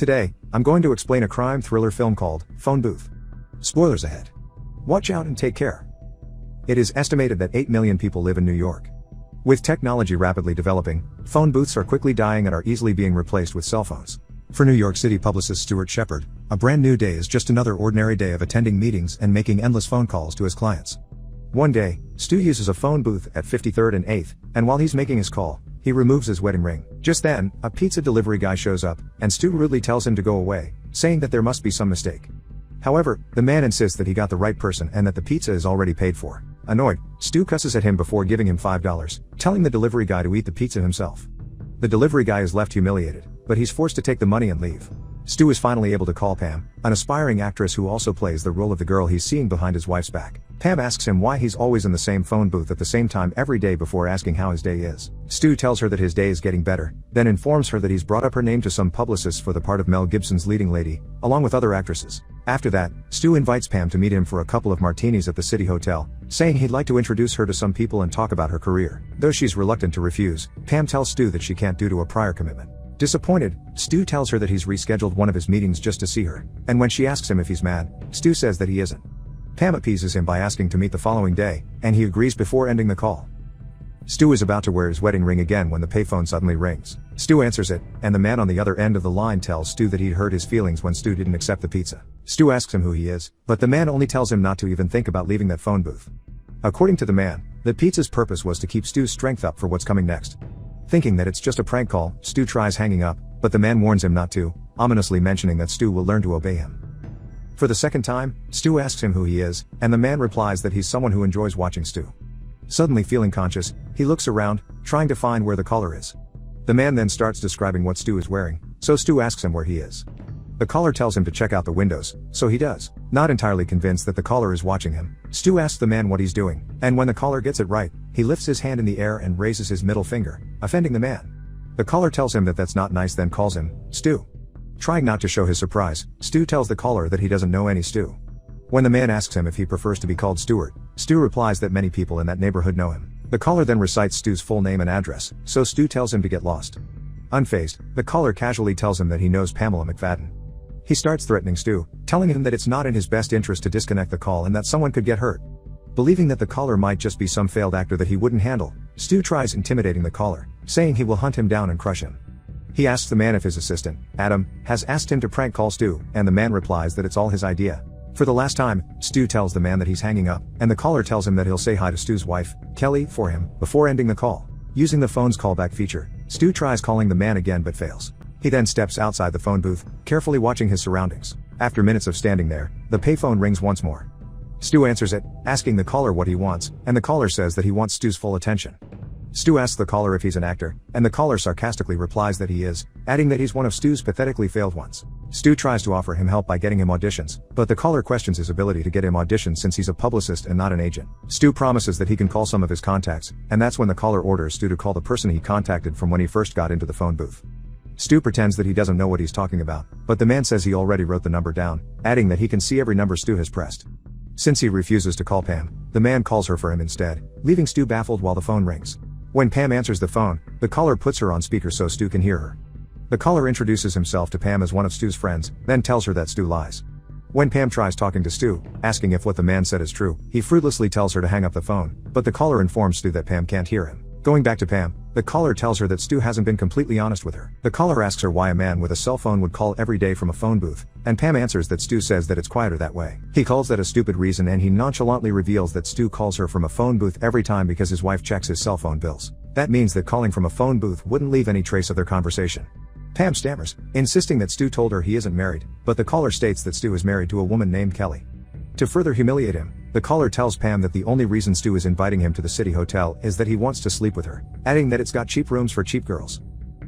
Today, I'm going to explain a crime thriller film called Phone Booth. Spoilers ahead. Watch out and take care. It is estimated that 8 million people live in New York. With technology rapidly developing, phone booths are quickly dying and are easily being replaced with cell phones. For New York City publicist Stuart Shepard, a brand new day is just another ordinary day of attending meetings and making endless phone calls to his clients. One day, Stu uses a phone booth at 53rd and 8th, and while he's making his call, he removes his wedding ring. Just then, a pizza delivery guy shows up, and Stu rudely tells him to go away, saying that there must be some mistake. However, the man insists that he got the right person and that the pizza is already paid for. Annoyed, Stu cusses at him before giving him $5, telling the delivery guy to eat the pizza himself. The delivery guy is left humiliated, but he's forced to take the money and leave. Stu is finally able to call Pam, an aspiring actress who also plays the role of the girl he's seeing behind his wife's back. Pam asks him why he's always in the same phone booth at the same time every day before asking how his day is. Stu tells her that his day is getting better, then informs her that he's brought up her name to some publicists for the part of Mel Gibson's leading lady, along with other actresses. After that, Stu invites Pam to meet him for a couple of martinis at the City Hotel, saying he'd like to introduce her to some people and talk about her career. Though she's reluctant to refuse, Pam tells Stu that she can't due to a prior commitment. Disappointed, Stu tells her that he's rescheduled one of his meetings just to see her, and when she asks him if he's mad, Stu says that he isn't. Pam appeases him by asking to meet the following day, and he agrees before ending the call. Stu is about to wear his wedding ring again when the payphone suddenly rings. Stu answers it, and the man on the other end of the line tells Stu that he'd hurt his feelings when Stu didn't accept the pizza. Stu asks him who he is, but the man only tells him not to even think about leaving that phone booth. According to the man, the pizza's purpose was to keep Stu's strength up for what's coming next. Thinking that it's just a prank call, Stu tries hanging up, but the man warns him not to, ominously mentioning that Stu will learn to obey him. For the second time, Stu asks him who he is, and the man replies that he's someone who enjoys watching Stu. Suddenly feeling conscious, he looks around, trying to find where the caller is. The man then starts describing what Stu is wearing, so Stu asks him where he is. The caller tells him to check out the windows, so he does. Not entirely convinced that the caller is watching him, Stu asks the man what he's doing, and when the caller gets it right, he lifts his hand in the air and raises his middle finger, offending the man. The caller tells him that that's not nice, then calls him Stu. Trying not to show his surprise, Stu tells the caller that he doesn't know any Stu. When the man asks him if he prefers to be called Stuart, Stu replies that many people in that neighborhood know him. The caller then recites Stu's full name and address, so Stu tells him to get lost. Unfazed, the caller casually tells him that he knows Pamela McFadden. He starts threatening Stu, telling him that it's not in his best interest to disconnect the call and that someone could get hurt. Believing that the caller might just be some failed actor that he wouldn't handle, Stu tries intimidating the caller, saying he will hunt him down and crush him. He asks the man if his assistant, Adam, has asked him to prank call Stu, and the man replies that it's all his idea. For the last time, Stu tells the man that he's hanging up, and the caller tells him that he'll say hi to Stu's wife, Kelly, for him, before ending the call. Using the phone's callback feature, Stu tries calling the man again but fails. He then steps outside the phone booth, carefully watching his surroundings. After minutes of standing there, the payphone rings once more. Stu answers it, asking the caller what he wants, and the caller says that he wants Stu's full attention. Stu asks the caller if he's an actor, and the caller sarcastically replies that he is, adding that he's one of Stu's pathetically failed ones. Stu tries to offer him help by getting him auditions, but the caller questions his ability to get him auditions since he's a publicist and not an agent. Stu promises that he can call some of his contacts, and that's when the caller orders Stu to call the person he contacted from when he first got into the phone booth. Stu pretends that he doesn't know what he's talking about, but the man says he already wrote the number down, adding that he can see every number Stu has pressed. Since he refuses to call Pam, the man calls her for him instead, leaving Stu baffled while the phone rings. When Pam answers the phone, the caller puts her on speaker so Stu can hear her. The caller introduces himself to Pam as one of Stu's friends, then tells her that Stu lies. When Pam tries talking to Stu, asking if what the man said is true, he fruitlessly tells her to hang up the phone, but the caller informs Stu that Pam can't hear him. Going back to Pam, the caller tells her that Stu hasn't been completely honest with her. The caller asks her why a man with a cell phone would call every day from a phone booth, and Pam answers that Stu says that it's quieter that way. He calls that a stupid reason, and he nonchalantly reveals that Stu calls her from a phone booth every time because his wife checks his cell phone bills. That means that calling from a phone booth wouldn't leave any trace of their conversation. Pam stammers, insisting that Stu told her he isn't married, but the caller states that Stu is married to a woman named Kelly. To further humiliate him, the caller tells Pam that the only reason Stu is inviting him to the City Hotel is that he wants to sleep with her, adding that it's got cheap rooms for cheap girls.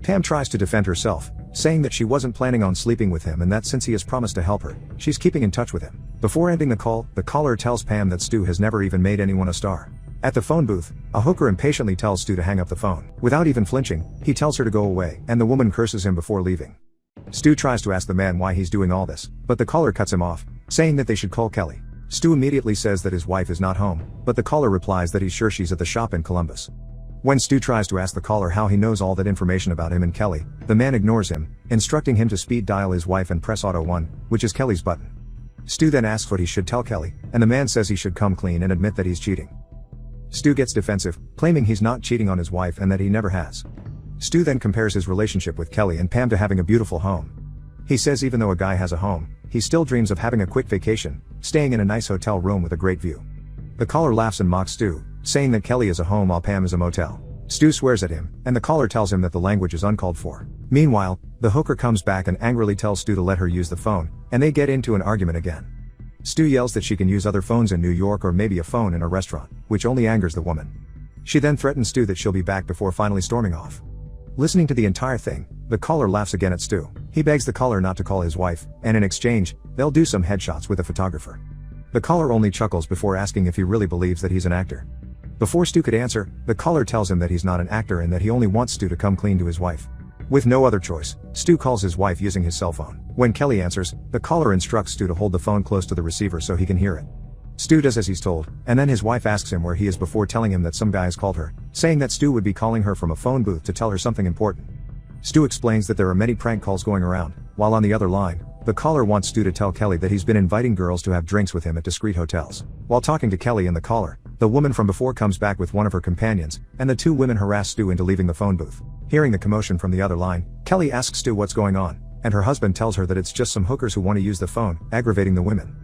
Pam tries to defend herself, saying that she wasn't planning on sleeping with him and that since he has promised to help her, she's keeping in touch with him. Before ending the call, the caller tells Pam that Stu has never even made anyone a star. At the phone booth, a hooker impatiently tells Stu to hang up the phone. Without even flinching, he tells her to go away, and the woman curses him before leaving. Stu tries to ask the man why he's doing all this, but the caller cuts him off, saying that they should call Kelly. Stu immediately says that his wife is not home, but the caller replies that he's sure she's at the shop in Columbus. When Stu tries to ask the caller how he knows all that information about him and Kelly, the man ignores him, instructing him to speed dial his wife and press auto 1, which is Kelly's button. Stu then asks what he should tell Kelly, and the man says he should come clean and admit that he's cheating. Stu gets defensive, claiming he's not cheating on his wife and that he never has. Stu then compares his relationship with Kelly and Pam to having a beautiful home. He says even though a guy has a home, he still dreams of having a quick vacation, staying in a nice hotel room with a great view. The caller laughs and mocks Stu, saying that Kelly is a home while Pam is a motel. Stu swears at him, and the caller tells him that the language is uncalled for. Meanwhile, the hooker comes back and angrily tells Stu to let her use the phone, and they get into an argument again. Stu yells that she can use other phones in New York or maybe a phone in a restaurant, which only angers the woman. She then threatens Stu that she'll be back before finally storming off. Listening to the entire thing, the caller laughs again at Stu. He begs the caller not to call his wife, and in exchange, they'll do some headshots with a photographer. The caller only chuckles before asking if he really believes that he's an actor. Before Stu could answer, the caller tells him that he's not an actor and that he only wants Stu to come clean to his wife. With no other choice, Stu calls his wife using his cell phone. When Kelly answers, the caller instructs Stu to hold the phone close to the receiver so he can hear it. Stu does as he's told, and then his wife asks him where he is before telling him that some guy has called her, saying that Stu would be calling her from a phone booth to tell her something important. Stu explains that there are many prank calls going around, while on the other line, the caller wants Stu to tell Kelly that he's been inviting girls to have drinks with him at discreet hotels. While talking to Kelly and the caller, the woman from before comes back with one of her companions, and the two women harass Stu into leaving the phone booth. Hearing the commotion from the other line, Kelly asks Stu what's going on, and her husband tells her that it's just some hookers who want to use the phone, aggravating the women.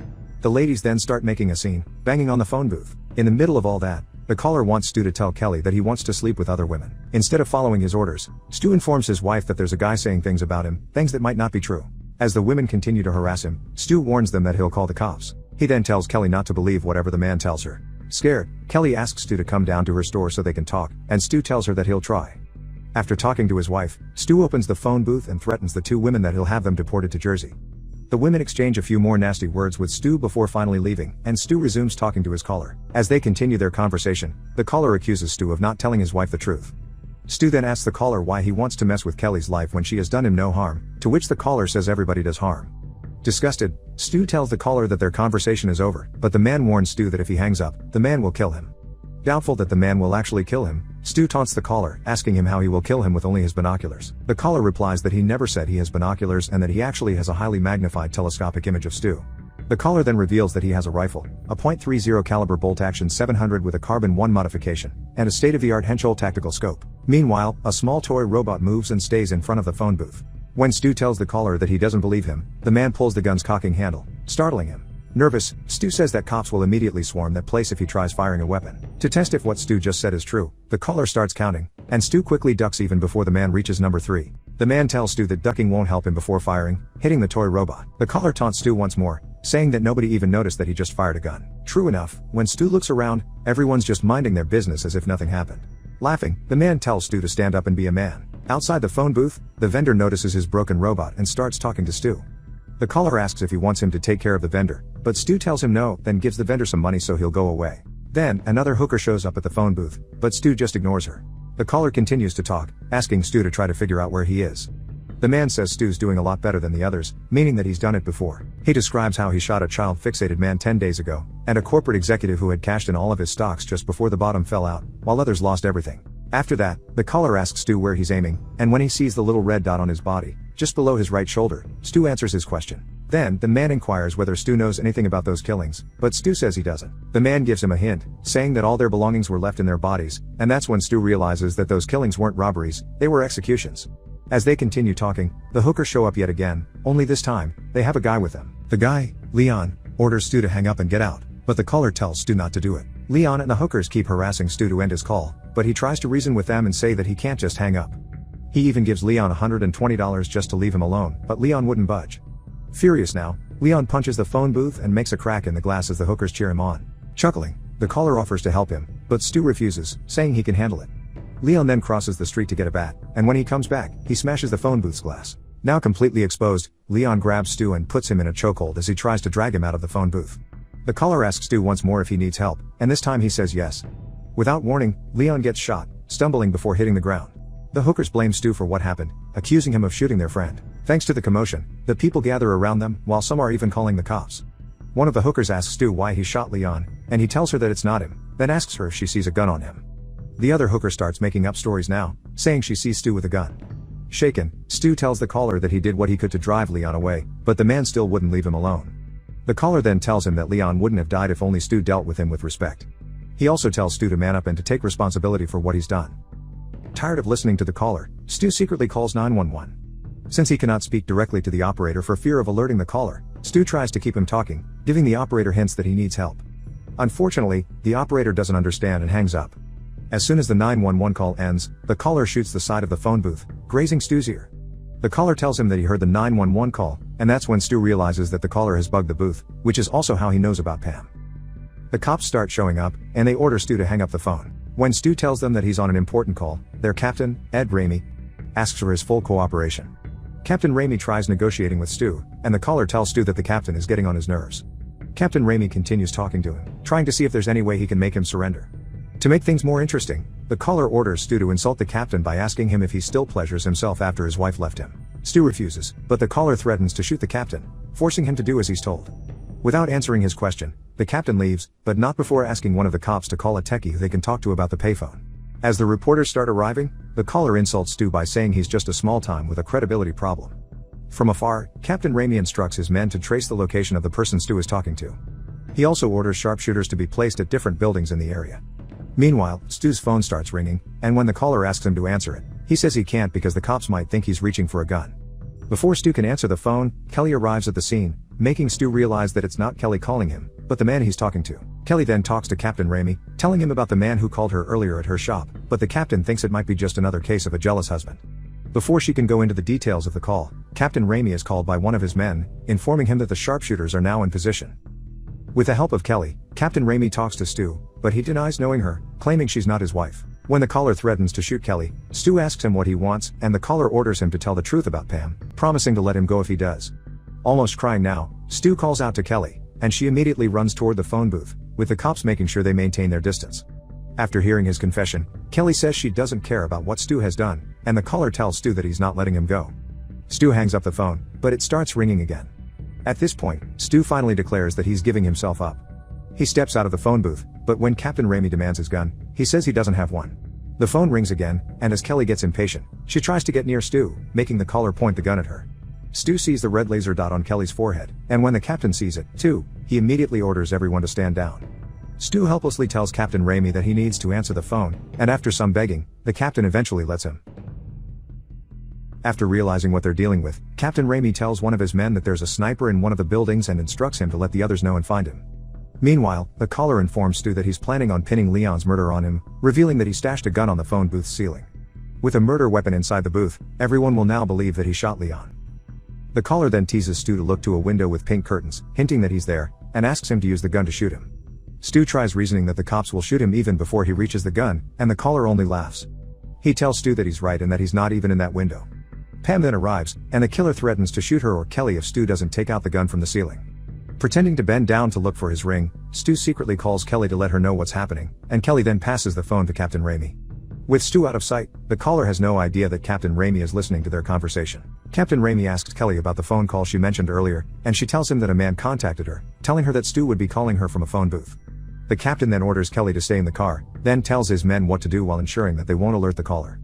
The ladies then start making a scene, banging on the phone booth. In the middle of all that, the caller wants Stu to tell Kelly that he wants to sleep with other women. Instead of following his orders, Stu informs his wife that there's a guy saying things about him, things that might not be true. As the women continue to harass him, Stu warns them that he'll call the cops. He then tells Kelly not to believe whatever the man tells her. Scared, Kelly asks Stu to come down to her store so they can talk, and Stu tells her that he'll try. After talking to his wife, Stu opens the phone booth and threatens the two women that he'll have them deported to Jersey. The women exchange a few more nasty words with Stu before finally leaving, and Stu resumes talking to his caller. As they continue their conversation, the caller accuses Stu of not telling his wife the truth. Stu then asks the caller why he wants to mess with Kelly's life when she has done him no harm, to which the caller says everybody does harm. Disgusted, Stu tells the caller that their conversation is over, but the man warns Stu that if he hangs up, the man will kill him. Doubtful that the man will actually kill him, Stu taunts the caller, asking him how he will kill him with only his binoculars. The caller replies that he never said he has binoculars and that he actually has a highly magnified telescopic image of Stu. The caller then reveals that he has a rifle, a .30 caliber bolt-action 700 with a carbon-1 modification, and a state-of-the-art Henschel tactical scope. Meanwhile, a small toy robot moves and stays in front of the phone booth. When Stu tells the caller that he doesn't believe him, the man pulls the gun's cocking handle, startling him. Nervous, Stu says that cops will immediately swarm that place if he tries firing a weapon. To test if what Stu just said is true, the caller starts counting, and Stu quickly ducks even before the man reaches number 3. The man tells Stu that ducking won't help him before firing, hitting the toy robot. The caller taunts Stu once more, saying that nobody even noticed that he just fired a gun. True enough, when Stu looks around, everyone's just minding their business as if nothing happened. Laughing, the man tells Stu to stand up and be a man. Outside the phone booth, the vendor notices his broken robot and starts talking to Stu. The caller asks if he wants him to take care of the vendor, but Stu tells him no, then gives the vendor some money so he'll go away. Then, another hooker shows up at the phone booth, but Stu just ignores her. The caller continues to talk, asking Stu to try to figure out where he is. The man says Stu's doing a lot better than the others, meaning that he's done it before. He describes how he shot a child-fixated man 10 days ago, and a corporate executive who had cashed in all of his stocks just before the bottom fell out, while others lost everything. After that, the caller asks Stu where he's aiming, and when he sees the little red dot on his body, just below his right shoulder, Stu answers his question. Then, the man inquires whether Stu knows anything about those killings, but Stu says he doesn't. The man gives him a hint, saying that all their belongings were left in their bodies, and that's when Stu realizes that those killings weren't robberies, they were executions. As they continue talking, the hookers show up yet again, only this time, they have a guy with them. The guy, Leon, orders Stu to hang up and get out, but the caller tells Stu not to do it. Leon and the hookers keep harassing Stu to end his call, but he tries to reason with them and say that he can't just hang up. He even gives Leon $120 just to leave him alone, but Leon wouldn't budge. Furious now, Leon punches the phone booth and makes a crack in the glass as the hookers cheer him on. Chuckling, the caller offers to help him, but Stu refuses, saying he can handle it. Leon then crosses the street to get a bat, and when he comes back, he smashes the phone booth's glass. Now completely exposed, Leon grabs Stu and puts him in a chokehold as he tries to drag him out of the phone booth. The caller asks Stu once more if he needs help, and this time he says yes. Without warning, Leon gets shot, stumbling before hitting the ground. The hookers blame Stu for what happened, accusing him of shooting their friend. Thanks to the commotion, the people gather around them, while some are even calling the cops. One of the hookers asks Stu why he shot Leon, and he tells her that it's not him, then asks her if she sees a gun on him. The other hooker starts making up stories now, saying she sees Stu with a gun. Shaken, Stu tells the caller that he did what he could to drive Leon away, but the man still wouldn't leave him alone. The caller then tells him that Leon wouldn't have died if only Stu dealt with him with respect. He also tells Stu to man up and to take responsibility for what he's done. Tired of listening to the caller, Stu secretly calls 911. Since he cannot speak directly to the operator for fear of alerting the caller, Stu tries to keep him talking, giving the operator hints that he needs help. Unfortunately, the operator doesn't understand and hangs up. As soon as the 911 call ends, the caller shoots the side of the phone booth, grazing Stu's ear. The caller tells him that he heard the 911 call, and that's when Stu realizes that the caller has bugged the booth, which is also how he knows about Pam. The cops start showing up, and they order Stu to hang up the phone. When Stu tells them that he's on an important call, their captain, Ed Ramey, asks for his full cooperation. Captain Ramey tries negotiating with Stu, and the caller tells Stu that the captain is getting on his nerves. Captain Ramey continues talking to him, trying to see if there's any way he can make him surrender. To make things more interesting, the caller orders Stu to insult the captain by asking him if he still pleasures himself after his wife left him. Stu refuses, but the caller threatens to shoot the captain, forcing him to do as he's told. Without answering his question, the captain leaves, but not before asking one of the cops to call a techie who they can talk to about the payphone. As the reporters start arriving, the caller insults Stu by saying he's just a small time with a credibility problem. From afar, Captain Ramey instructs his men to trace the location of the person Stu is talking to. He also orders sharpshooters to be placed at different buildings in the area. Meanwhile, Stu's phone starts ringing, and when the caller asks him to answer it, he says he can't because the cops might think he's reaching for a gun. Before Stu can answer the phone, Kelly arrives at the scene, making Stu realize that it's not Kelly calling him, but the man he's talking to. Kelly then talks to Captain Ramey, telling him about the man who called her earlier at her shop, but the captain thinks it might be just another case of a jealous husband. Before she can go into the details of the call, Captain Ramey is called by one of his men, informing him that the sharpshooters are now in position. With the help of Kelly, Captain Ramey talks to Stu, but he denies knowing her, claiming she's not his wife. When the caller threatens to shoot Kelly, Stu asks him what he wants, and the caller orders him to tell the truth about Pam, promising to let him go if he does. Almost crying now, Stu calls out to Kelly, and she immediately runs toward the phone booth, with the cops making sure they maintain their distance. After hearing his confession, Kelly says she doesn't care about what Stu has done, and the caller tells Stu that he's not letting him go. Stu hangs up the phone, but it starts ringing again. At this point, Stu finally declares that he's giving himself up. He steps out of the phone booth, but when Captain Ramey demands his gun, he says he doesn't have one. The phone rings again, and as Kelly gets impatient, she tries to get near Stu, making the caller point the gun at her. Stu sees the red laser dot on Kelly's forehead, and when the captain sees it, too, he immediately orders everyone to stand down. Stu helplessly tells Captain Ramey that he needs to answer the phone, and after some begging, the captain eventually lets him. After realizing what they're dealing with, Captain Ramey tells one of his men that there's a sniper in one of the buildings and instructs him to let the others know and find him. Meanwhile, the caller informs Stu that he's planning on pinning Leon's murder on him, revealing that he stashed a gun on the phone booth's ceiling. With a murder weapon inside the booth, everyone will now believe that he shot Leon. The caller then teases Stu to look to a window with pink curtains, hinting that he's there, and asks him to use the gun to shoot him. Stu tries reasoning that the cops will shoot him even before he reaches the gun, and the caller only laughs. He tells Stu that he's right and that he's not even in that window. Pam then arrives, and the killer threatens to shoot her or Kelly if Stu doesn't take out the gun from the ceiling. Pretending to bend down to look for his ring, Stu secretly calls Kelly to let her know what's happening, and Kelly then passes the phone to Captain Ramey. With Stu out of sight, the caller has no idea that Captain Ramey is listening to their conversation. Captain Ramey asks Kelly about the phone call she mentioned earlier, and she tells him that a man contacted her, telling her that Stu would be calling her from a phone booth. The captain then orders Kelly to stay in the car, then tells his men what to do while ensuring that they won't alert the caller.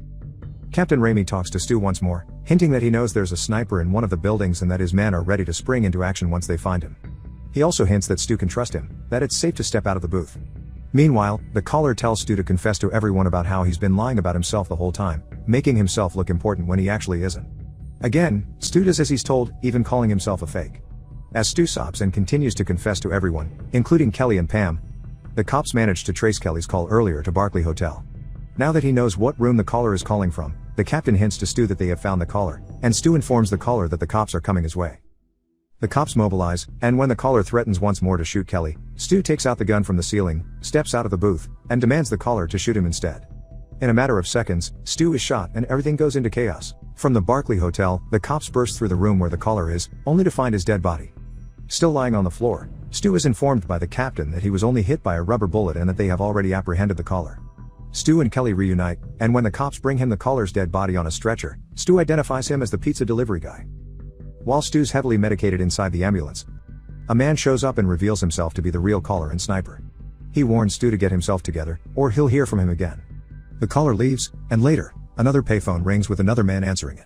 Captain Ramey talks to Stu once more, hinting that he knows there's a sniper in one of the buildings and that his men are ready to spring into action once they find him. He also hints that Stu can trust him, that it's safe to step out of the booth. Meanwhile, the caller tells Stu to confess to everyone about how he's been lying about himself the whole time, making himself look important when he actually isn't. Again, Stu does as he's told, even calling himself a fake. As Stu sobs and continues to confess to everyone, including Kelly and Pam, the cops manage to trace Kelly's call earlier to Barclay Hotel. Now that he knows what room the caller is calling from, the captain hints to Stu that they have found the caller, and Stu informs the caller that the cops are coming his way. The cops mobilize, and when the caller threatens once more to shoot Kelly, Stu takes out the gun from the ceiling, steps out of the booth, and demands the caller to shoot him instead. In a matter of seconds, Stu is shot and everything goes into chaos. From the Barclay Hotel, the cops burst through the room where the caller is, only to find his dead body. Still lying on the floor, Stu is informed by the captain that he was only hit by a rubber bullet and that they have already apprehended the caller. Stu and Kelly reunite, and when the cops bring him the caller's dead body on a stretcher, Stu identifies him as the pizza delivery guy. While Stu's heavily medicated inside the ambulance, a man shows up and reveals himself to be the real caller and sniper. He warns Stu to get himself together, or he'll hear from him again. The caller leaves, and later, another payphone rings with another man answering it.